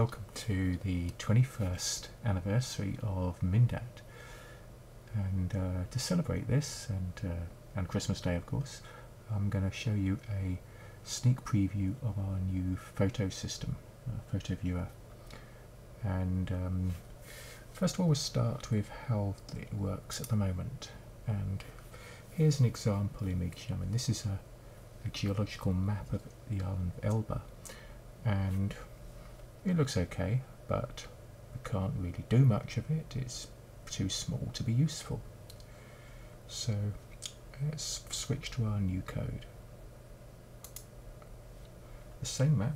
Welcome to the 21st anniversary of Mindat, and to celebrate this and Christmas Day of course, I'm going to show you a sneak preview of our new photo system, photo viewer. And first of all we'll start with how it works at the moment, and here's an example image. I mean, this is a geological map of the island of Elba, and it looks okay, but we can't really do much of it. It's too small to be useful. So let's switch to our new code. The same map,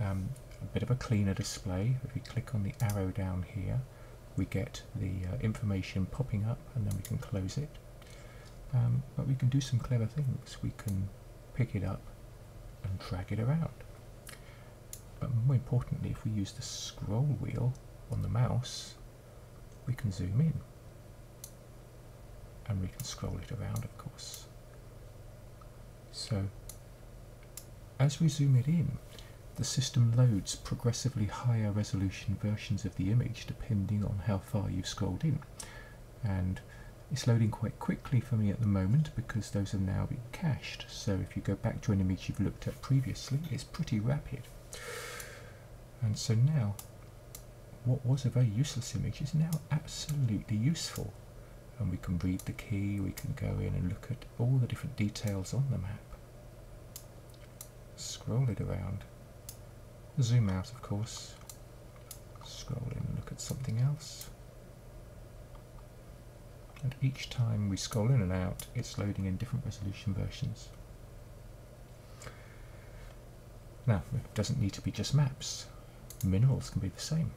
a bit of a cleaner display. If we click on the arrow down here, we get the information popping up, and then we can close it. But we can do some clever things. We can pick it up and drag it around. But more importantly, if we use the scroll wheel on the mouse, we can zoom in. And we can scroll it around, of course. So, as we zoom it in, the system loads progressively higher resolution versions of the image depending on how far you've scrolled in. And it's loading quite quickly for me at the moment because those have now been cached. So if you go back to an image you've looked at previously, it's pretty rapid. And so now, what was a very useless image is now absolutely useful. And we can read the key, we can go in and look at all the different details on the map. Scroll it around. Zoom out, of course. Scroll in and look at something else. And each time we scroll in and out, it's loading in different resolution versions. Now, it doesn't need to be just maps. Minerals can be the same.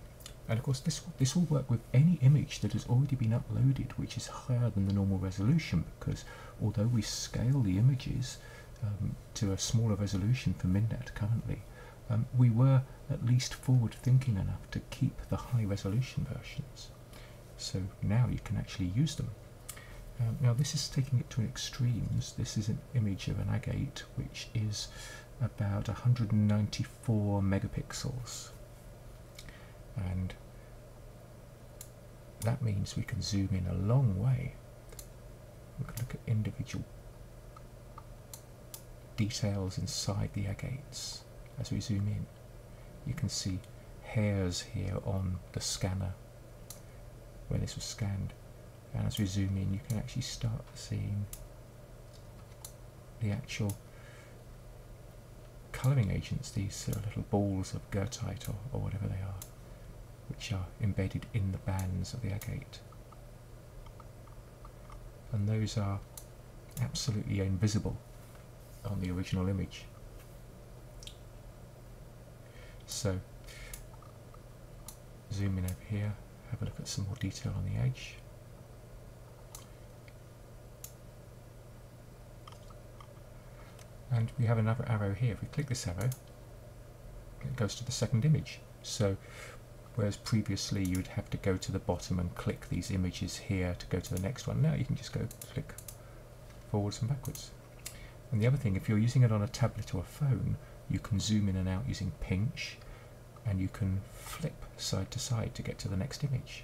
And of course this will work with any image that has already been uploaded, which is higher than the normal resolution, because although we scale the images to a smaller resolution for Mindat currently, we were at least forward thinking enough to keep the high resolution versions. So now you can actually use them. Now this is taking it to extremes. This is an image of an agate which is about 194 megapixels. And that means we can zoom in a long way. We can look at individual details inside the agates. As we zoom in, you can see hairs here on the scanner where this was scanned, and as we zoom in you can actually start seeing the actual colouring agents, these little balls of goethite or whatever they are, which are embedded in the bands of the agate, and those are absolutely invisible on the original image. So zoom in over here, have a look at some more detail on the edge. And we have another arrow here. If we click this arrow, it goes to the second image. So whereas previously you would have to go to the bottom and click these images here to go to the next one, now you can just go click forwards and backwards. And the other thing, if you're using it on a tablet or a phone, you can zoom in and out using pinch, and you can flip side to side to get to the next image.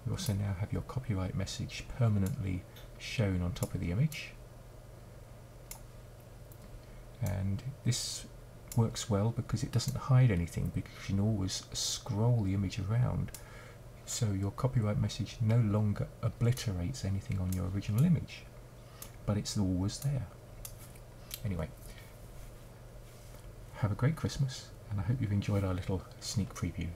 You also now have your copyright message permanently shown on top of the image. And this works well because it doesn't hide anything, because you can always scroll the image around, so your copyright message no longer obliterates anything on your original image, but it's always there. Anyway, have a great Christmas, and I hope you've enjoyed our little sneak preview.